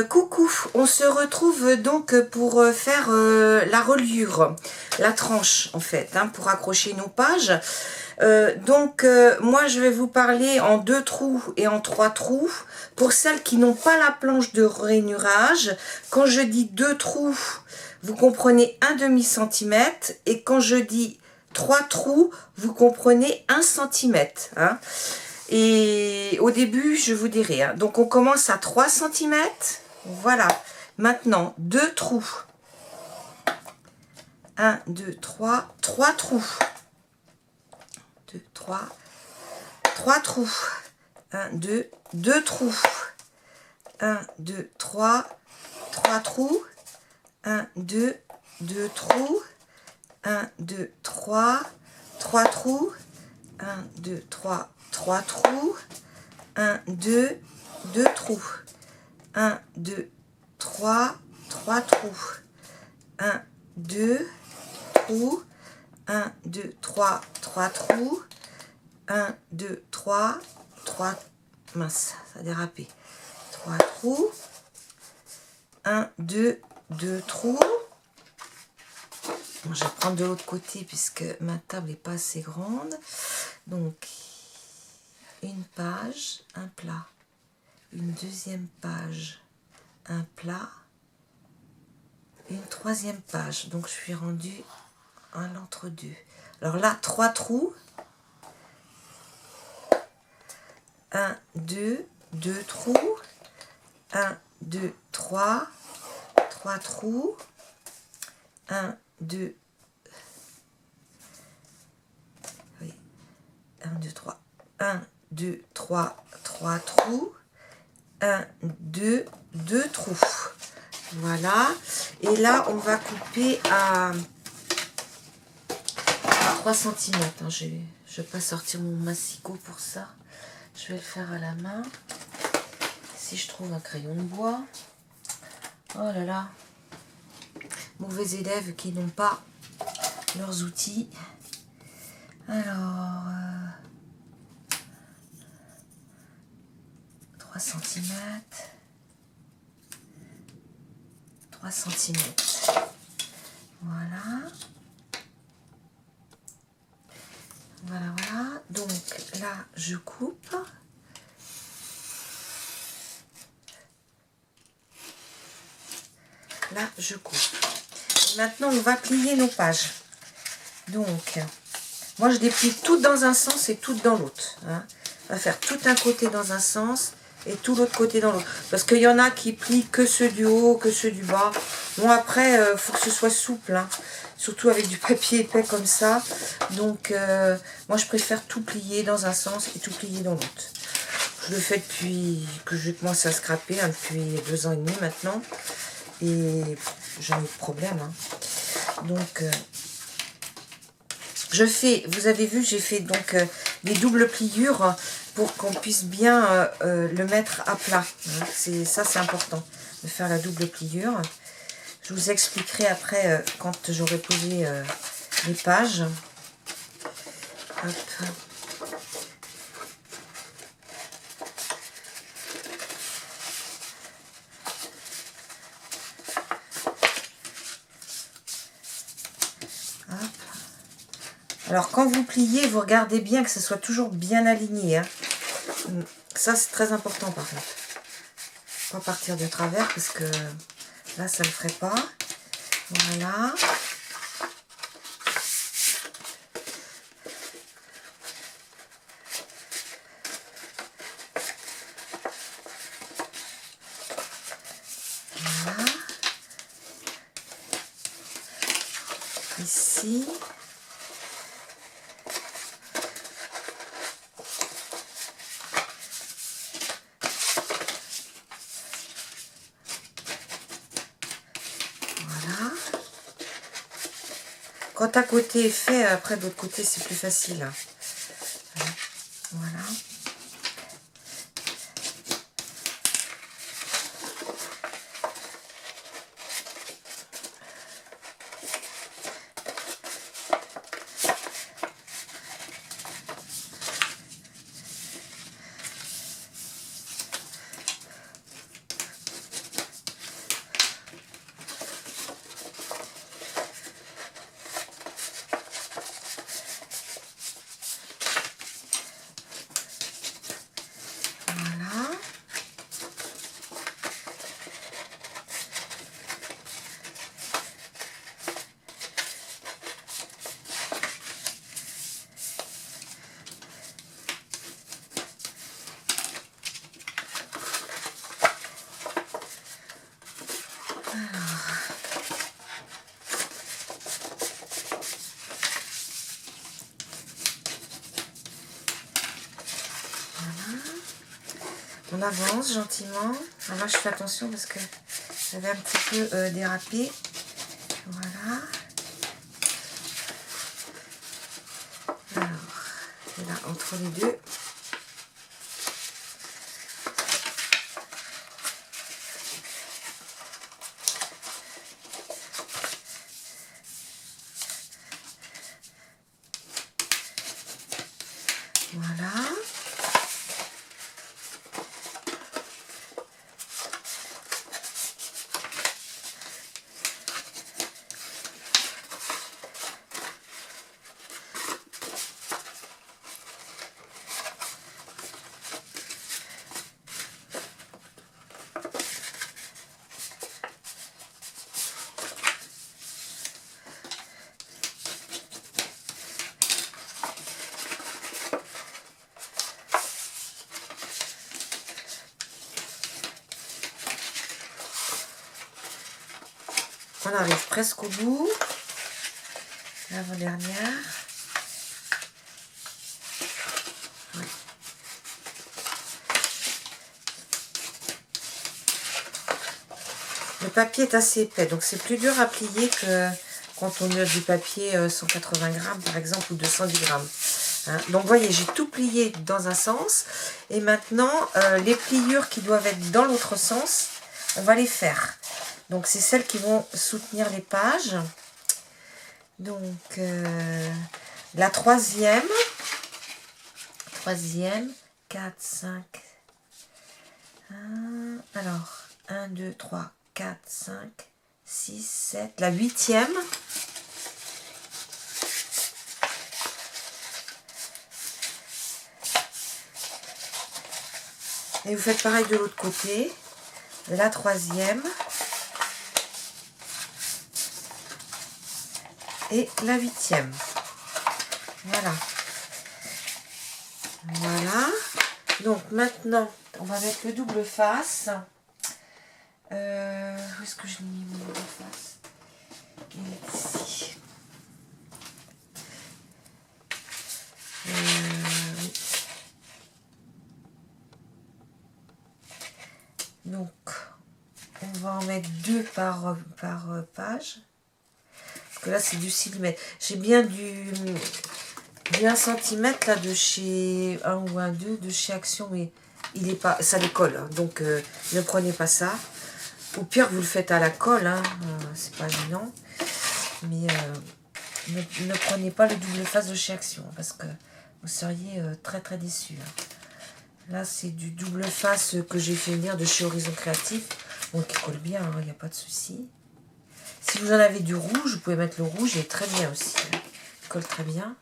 Coucou, on se retrouve donc pour faire la reliure, la tranche en fait, hein, pour accrocher nos pages. Moi je vais vous parler en 2 trous et en 3 trous. Pour celles qui n'ont pas la planche de rainurage, quand je dis 2 trous, vous comprenez 1/2 centimètre, et quand je dis 3 trous, vous comprenez 1 centimètre. Hein. Et au début, je vous dirai. Hein. Donc, on commence à 3 centimètres. Voilà. Maintenant, 2 trous. 1, 2, 3. 3 trous. 2, 3. 3 trous. 1, 2. 2 trous. 1, 2, 3. 3 trous. 1, 2. 2 trous. 1, 2, 3. 3 trous. 1, 2, 3. 3 trous, 1, 2, 2 trous, 1, 2, 3, 3 trous, 1, 2 trous, 1, 2, 3, 3 trous, 1, 2, 3, 3, mince, ça a dérapé, 3 trous, 1, 2, 2 trous. Bon, je vais prendre de l'autre côté puisque ma table n'est pas assez grande. Donc, une page, un plat, une deuxième page, un plat, une troisième page. Donc je suis rendue à l'entre-deux. Alors là, 3 trous, 1, 2, 2 trous, 1, 2, 3, 3 trous, 1, 2, oui, 1, 2, 3, 1, 2, 3, 3 trous, 1, 2, 2 trous. Voilà. Et là, on va couper à 3 cm. Hein. Je ne vais pas sortir mon massicot pour ça. Je vais le faire à la main. Si je trouve un crayon de bois. Oh là là. Mauvais élèves qui n'ont pas leurs outils. Alors... 3 cm, 3 cm, voilà, voilà, voilà, donc là je coupe, là je coupe, et maintenant on va plier nos pages. Donc moi je les plie toutes dans un sens et toutes dans l'autre, hein. On va faire tout un côté dans un sens et tout l'autre côté dans l'autre. Parce qu'il y en a qui plient que ceux du haut, que ceux du bas. Bon, après, faut que ce soit souple. Hein. Surtout avec du papier épais comme ça. Donc, moi, je préfère tout plier dans un sens et tout plier dans l'autre. Je le fais depuis que je commence à scraper, hein, depuis 2 ans et demi maintenant. Et j'ai eu de problème. Hein. Donc, je fais, vous avez vu, j'ai fait donc des doubles pliures pour qu'on puisse bien le mettre à plat. Hein. Ça, c'est important de faire la double pliure. Je vous expliquerai après quand j'aurai posé les pages. Hop. Alors, quand vous pliez, vous regardez bien que ce soit toujours bien aligné. Hein. Ça, c'est très important, par contre. Pas partir de travers, parce que là, ça ne le ferait pas. Voilà. Voilà. Ici. Quand un côté est fait, après de l'autre côté, c'est plus facile. Voilà. On avance gentiment. Alors je fais attention parce que j'avais un petit peu dérapé. Voilà. Alors, et là, entre les deux. Voilà. On arrive presque au bout. L'avant-dernière. Ouais. Le papier est assez épais, donc c'est plus dur à plier que quand on a du papier 180 grammes par exemple ou 210 grammes. Hein. Donc vous voyez, j'ai tout plié dans un sens. Et maintenant, les pliures qui doivent être dans l'autre sens, on va les faire. Donc c'est celles qui vont soutenir les pages. Donc la troisième, 4, 5. Alors 1, 2, 3, 4, 5, 6, 7. La huitième. Et vous faites pareil de l'autre côté. La troisième. Et la huitième. Voilà. Voilà. Donc maintenant, on va mettre le double face. Où est-ce que je l'ai mis mon double face? Il est ici. Oui. Donc, on va en mettre 2 par page. Parce que là, c'est du 6 mm. J'ai bien du 1 cm là de chez 1 ou 1, 2 de chez Action, mais il est pas, ça les colle. Hein, donc, ne prenez pas ça. Au pire, vous le faites à la colle. Hein, c'est pas gênant. Mais ne prenez pas le double face de chez Action. Parce que vous seriez très très déçus. Hein. Là, c'est du double face que j'ai fait venir de chez Horizon Créatif. Donc, il colle bien, il n'y a pas de souci. Si vous en avez du rouge, vous pouvez mettre le rouge, il est très bien aussi. Il colle très bien.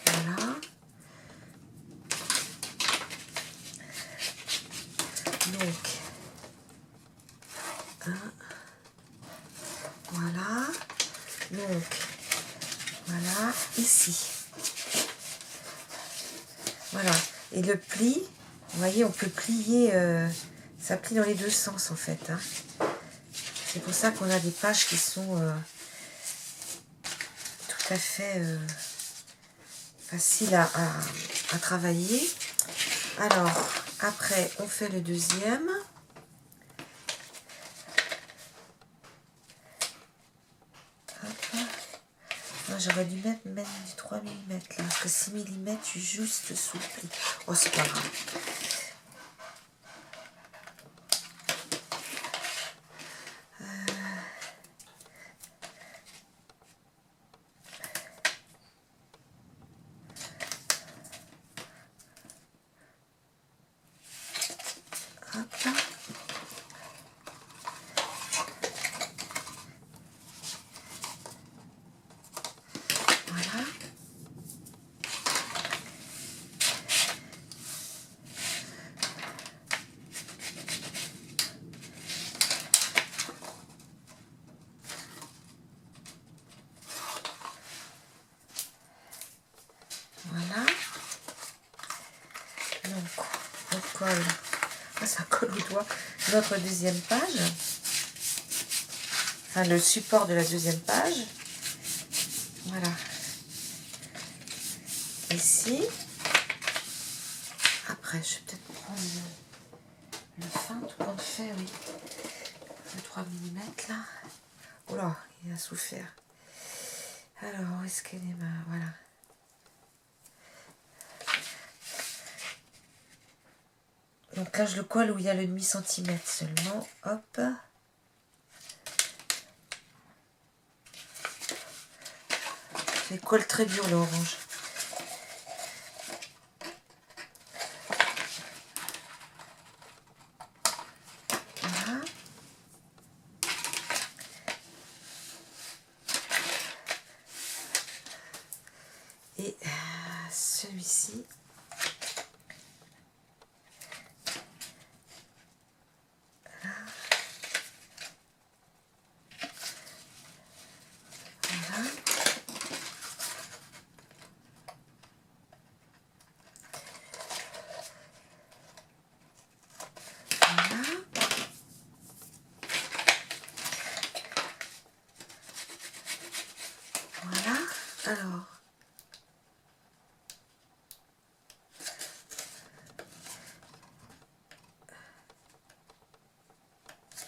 Voilà. Donc, voilà. Donc, voilà, ici. Voilà. Et le pli, vous voyez, on peut plier, ça plie dans les deux sens en fait. Hein. C'est pour ça qu'on a des pages qui sont tout à fait faciles à travailler. Alors, après, on fait le deuxième. J'aurais dû mettre même du 3 mm là, parce que 6 mm, je suis juste sous le pli. Oh, c'est pas grave. Hop là. Voilà. Voilà. Donc, on colle Ça colle au doigt. Notre deuxième page. Enfin, le support de la deuxième page. Voilà. Ici. Après, je vais peut-être prendre le feintre qu'on fait, oui. Le 3 mm là. Oh là, il a souffert. Alors, où est-ce qu'elle est ma... Voilà. Donc là, je le colle où il y a le demi-centimètre seulement. Hop. Je colle très dur l'orange. Voilà. Et celui-ci.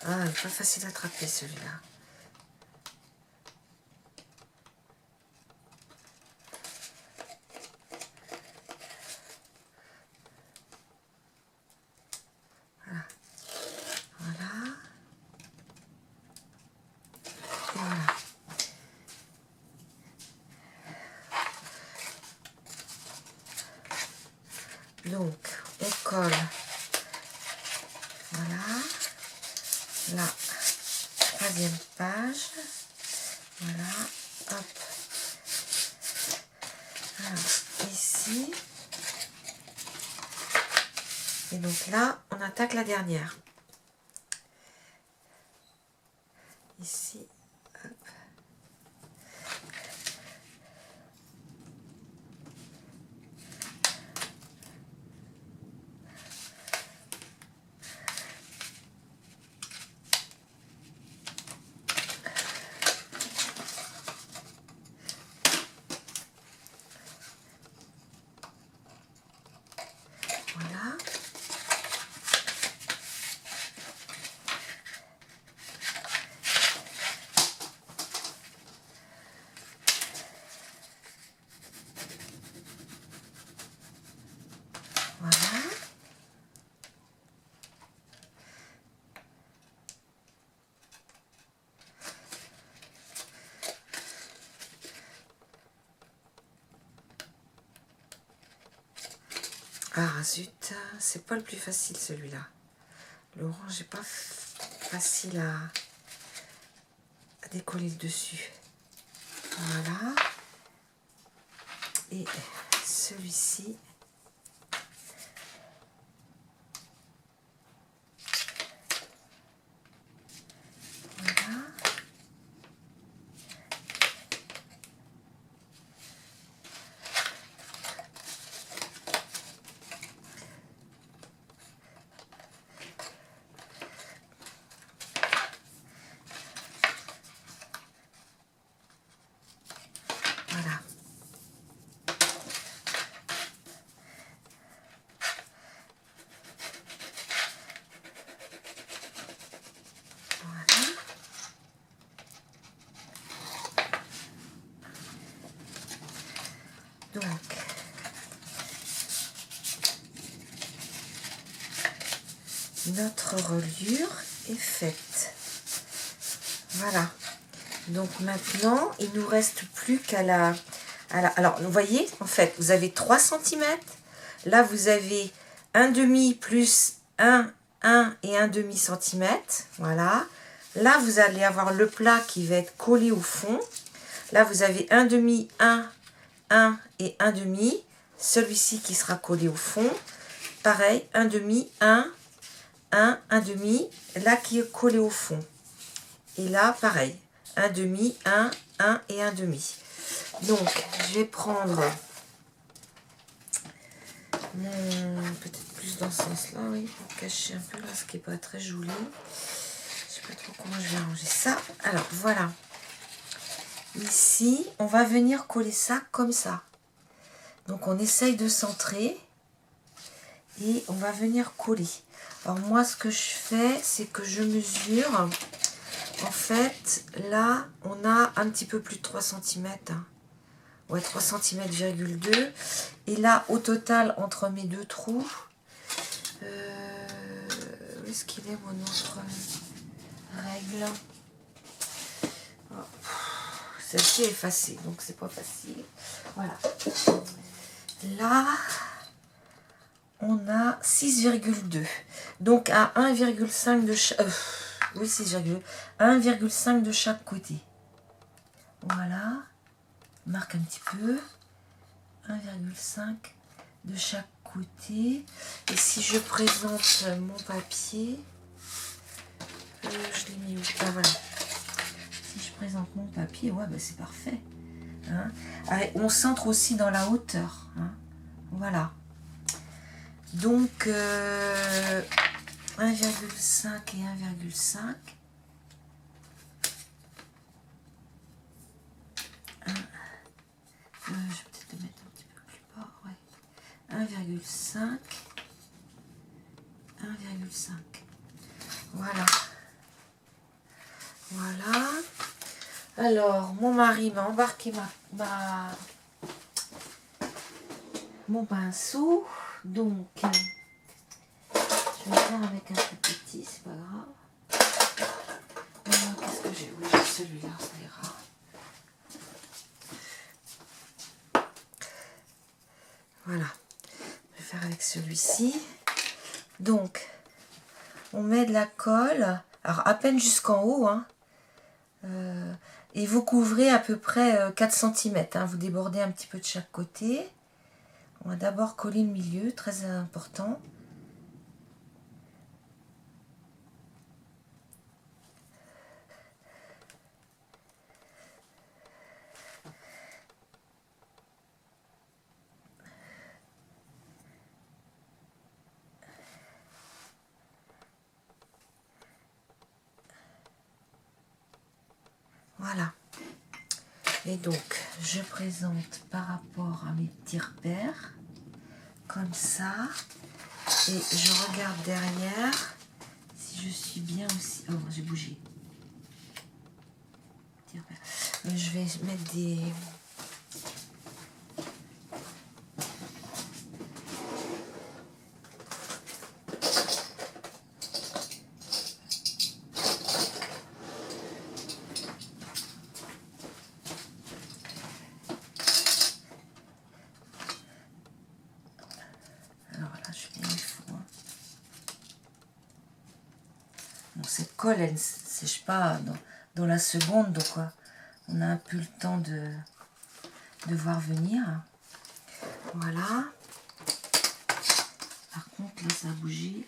Alors, il n'est pas facile à attraper celui-là. Voilà. Voilà. Et voilà. Donc, on colle, voilà, la troisième page, voilà, hop, alors, ici, et donc là, on attaque la dernière, ici, hop. Voilà. Voilà. Ah zut, c'est pas le plus facile celui-là. L'orange n'est pas facile à décoller le dessus. Voilà. Et celui-ci. Voilà. Voilà. Voilà. Donc, notre reliure est faite. Voilà. Donc maintenant, il nous reste plus qu'à la... Alors, vous voyez, en fait, vous avez 3 cm. Là, vous avez 1,5 plus 1 et 1,5 cm. Voilà. Là, vous allez avoir le plat qui va être collé au fond. Là, vous avez 1,5, 1 et 1,5. Celui-ci qui sera collé au fond. Pareil, 1,5, 1, 1,5. Là, qui est collé au fond. Et là, pareil. 1,5, 1 et 1,5. Donc, je vais prendre mon peut-être plus dans ce sens-là, oui, pour cacher un peu là ce qui n'est pas très joli. Je sais pas trop comment je vais arranger ça. Alors, voilà. Ici, on va venir coller ça comme ça. Donc, on essaye de centrer et on va venir coller. Alors, moi, ce que je fais, c'est que je mesure. En fait, là, on a un petit peu plus de 3 cm. Ouais, 3 cm,2 cm. Et là, au total, entre mes deux trous, où est-ce qu'il est mon autre règle? Oh, celle-ci est effacée, donc c'est pas facile. Voilà. Là, on a 6,2. Donc à 1,5 de chaque... oui, 1,5 de chaque côté. Voilà. Marque un petit peu. 1,5 de chaque côté. Et si je présente mon papier, je l'ai mis où? Ah voilà. Si je présente mon papier, ouais, bah, c'est parfait. Hein. Allez, on centre aussi dans la hauteur. Hein. Voilà. Donc 1,5 et 1,5. Je vais peut-être le mettre un petit peu plus bas. Ouais. 1,5. 1,5. Voilà. Voilà. Alors, mon mari m'a embarqué mon pinceau. Donc, je vais faire avec un plus petit, c'est pas grave. Qu'est-ce que j'ai? Oui, j'ai celui-là, ça ira. Voilà. Je vais faire avec celui-ci. Donc, on met de la colle, alors à peine jusqu'en haut, hein, et vous couvrez à peu près 4 cm. Hein, vous débordez un petit peu de chaque côté. On va d'abord coller le milieu, très important. Voilà. Et donc, je présente par rapport à mes petits repères, comme ça. Et je regarde derrière si je suis bien aussi. Oh, j'ai bougé. Je vais mettre des... Cette colle, elle ne sèche pas dans la seconde, donc on a un peu le temps de voir venir. Voilà. Par contre, là, ça a bougé.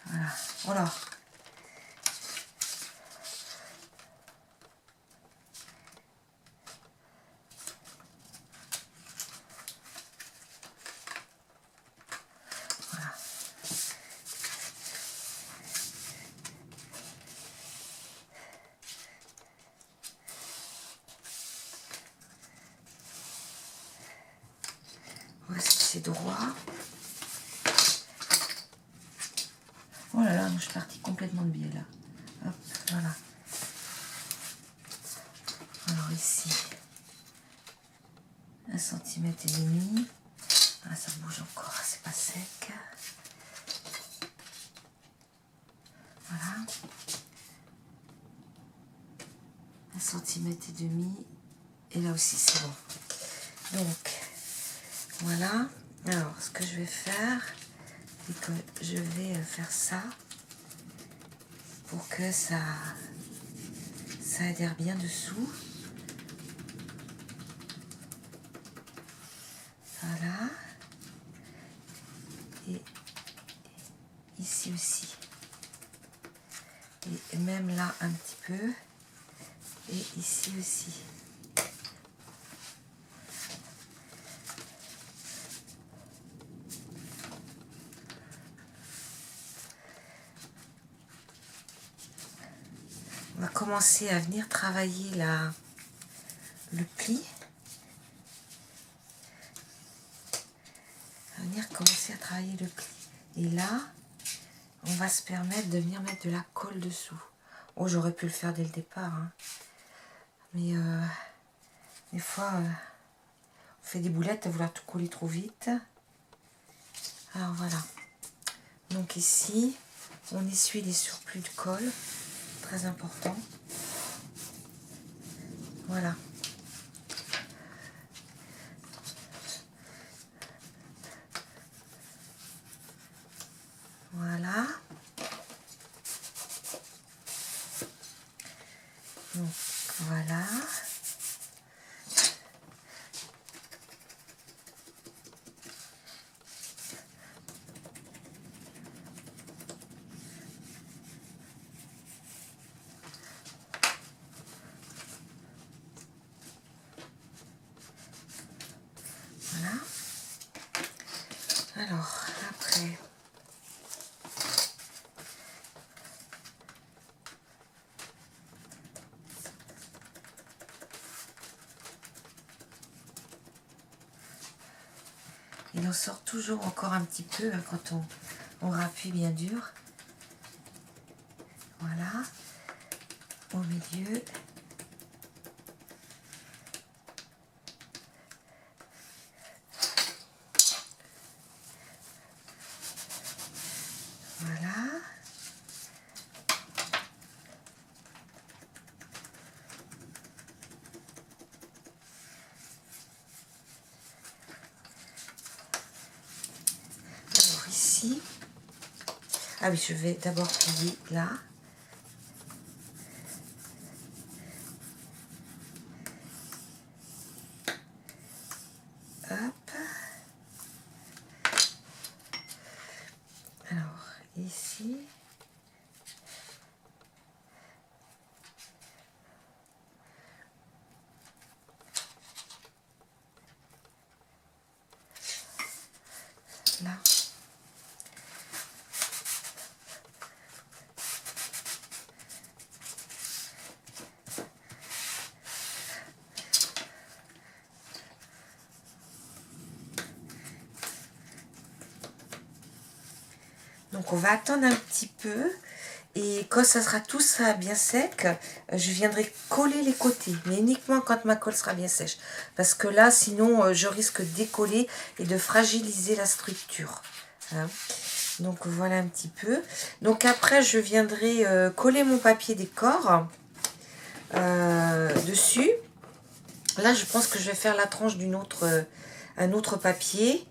Voilà. Voilà. Est-ce que c'est droit? Oh là là, je suis partie complètement de biais là. Hop, voilà. Alors ici, 1,5 cm. Ah, ça bouge encore, c'est pas sec. Voilà. 1,5 cm. Et là aussi, c'est bon. Donc, voilà. Alors, ce que je vais faire, c'est que je vais faire ça pour que ça adhère bien dessous. Voilà. Et ici aussi. Et même là un petit peu. Et ici aussi. On va commencer à venir travailler le pli. On va venir commencer à travailler le pli. Et là, on va se permettre de venir mettre de la colle dessous. Oh, j'aurais pu le faire dès le départ, hein. Mais des fois, on fait des boulettes à vouloir tout coller trop vite. Alors voilà. Donc ici, on essuie les surplus de colle. Très important. Voilà. Voilà. Donc voilà. Voilà. Alors, après, il en sort toujours encore un petit peu, hein, quand on rappuie bien dur. Voilà. Au milieu. Voilà. Alors ici, ah oui, je vais d'abord plier là. Hop. Alors ici. Là. Donc on va attendre un petit peu et quand ça sera tout ça bien sec, je viendrai coller les côtés, mais uniquement quand ma colle sera bien sèche. Parce que là, sinon, je risque de décoller et de fragiliser la structure. Hein. Donc voilà un petit peu. Donc après, je viendrai coller mon papier décor dessus. Là, je pense que je vais faire la tranche un autre papier.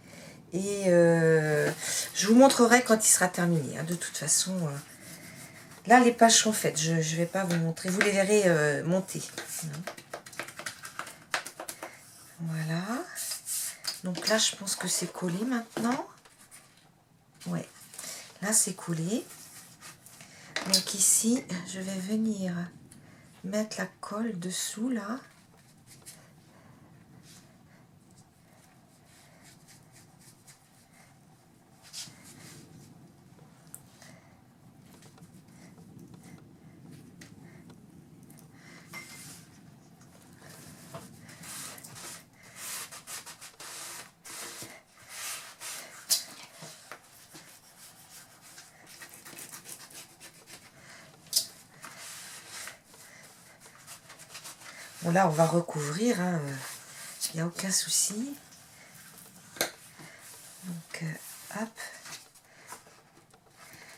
Et je vous montrerai quand il sera terminé. Hein. De toute façon, là, les pages sont faites. Je ne vais pas vous montrer. Vous les verrez monter. Voilà. Donc là, je pense que c'est collé maintenant. Ouais. Là, c'est collé. Donc ici, je vais venir mettre la colle dessous, là. Bon, là, on va recouvrir, hein. Il n'y a aucun souci. Donc, hop.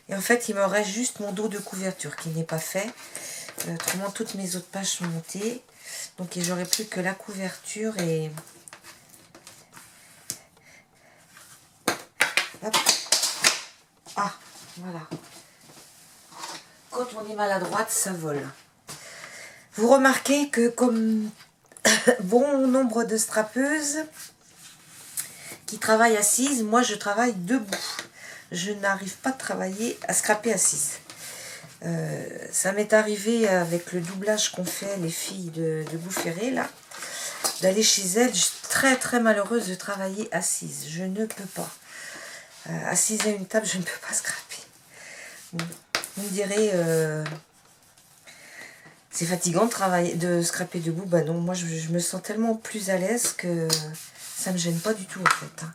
Et en fait, il me reste juste mon dos de couverture qui n'est pas fait. Autrement, toutes mes autres pages sont montées. Donc, j'aurai plus que la couverture et... Hop. Ah, voilà. Quand on est maladroite, ça vole. Vous remarquez que comme bon nombre de strappeuses qui travaillent assises, moi je travaille debout. Je n'arrive pas à travailler, à scraper assise. Ça m'est arrivé avec le doublage qu'ont fait les filles de Boufféré, là, d'aller chez elles. Je suis très très malheureuse de travailler assise. Je ne peux pas. Assise à une table, je ne peux pas scraper. Bon, vous me direz... C'est fatigant de travailler, de scraper debout. Bah non, moi je me sens tellement plus à l'aise que ça me gêne pas du tout en fait. Hein.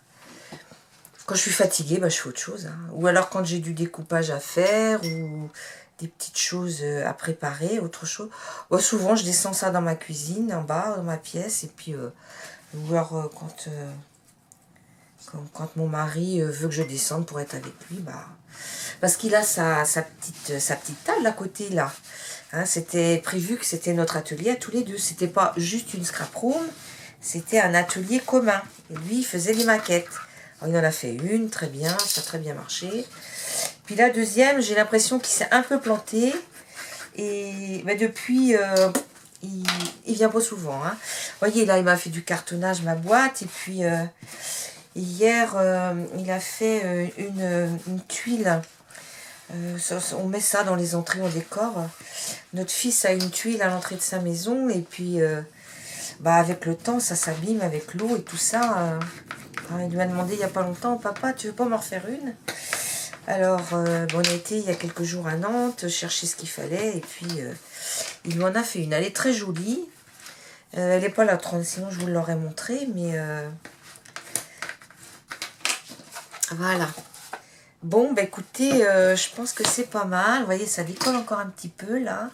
Quand je suis fatiguée, bah, je fais autre chose. Hein. Ou alors quand j'ai du découpage à faire ou des petites choses à préparer, autre chose. Bon, souvent je descends ça dans ma cuisine, en bas, dans ma pièce. Et puis, ou alors quand mon mari veut que je descende pour être avec lui, bah, parce qu'il a sa petite table à côté là. Hein, c'était prévu que c'était notre atelier à tous les deux. C'était pas juste une scrap room, c'était un atelier commun. Et lui, il faisait les maquettes. Alors, il en a fait une, très bien, ça a très bien marché. Puis la deuxième, j'ai l'impression qu'il s'est un peu planté. Et bah, depuis, il vient pas souvent. Hein. Vous voyez, là, il m'a fait du cartonnage, ma boîte. Et puis, hier, il a fait une tuile. On met ça dans les entrées, on décore. Notre fils a une tuile à l'entrée de sa maison et puis bah avec le temps ça s'abîme avec l'eau et tout ça. Il m'a demandé il n'y a pas longtemps, papa tu veux pas m'en refaire une? Alors bon, on a été il y a quelques jours à Nantes chercher ce qu'il fallait et puis il lui en a fait une. Elle est très jolie. Elle n'est pas là, sinon je vous l'aurais montré, mais voilà. Bon, bah écoutez, je pense que c'est pas mal. Vous voyez, ça décolle encore un petit peu là.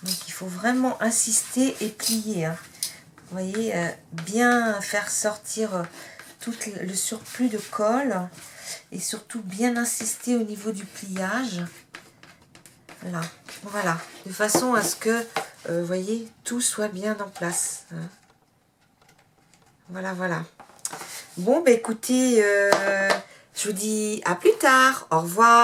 Donc il faut vraiment insister et plier. Hein. Vous voyez, bien faire sortir tout le surplus de colle. Et surtout bien insister au niveau du pliage. Là, voilà. De façon à ce que, vous voyez, tout soit bien en place. Hein. Voilà, voilà. Bon, bah écoutez, je vous dis à plus tard. Au revoir.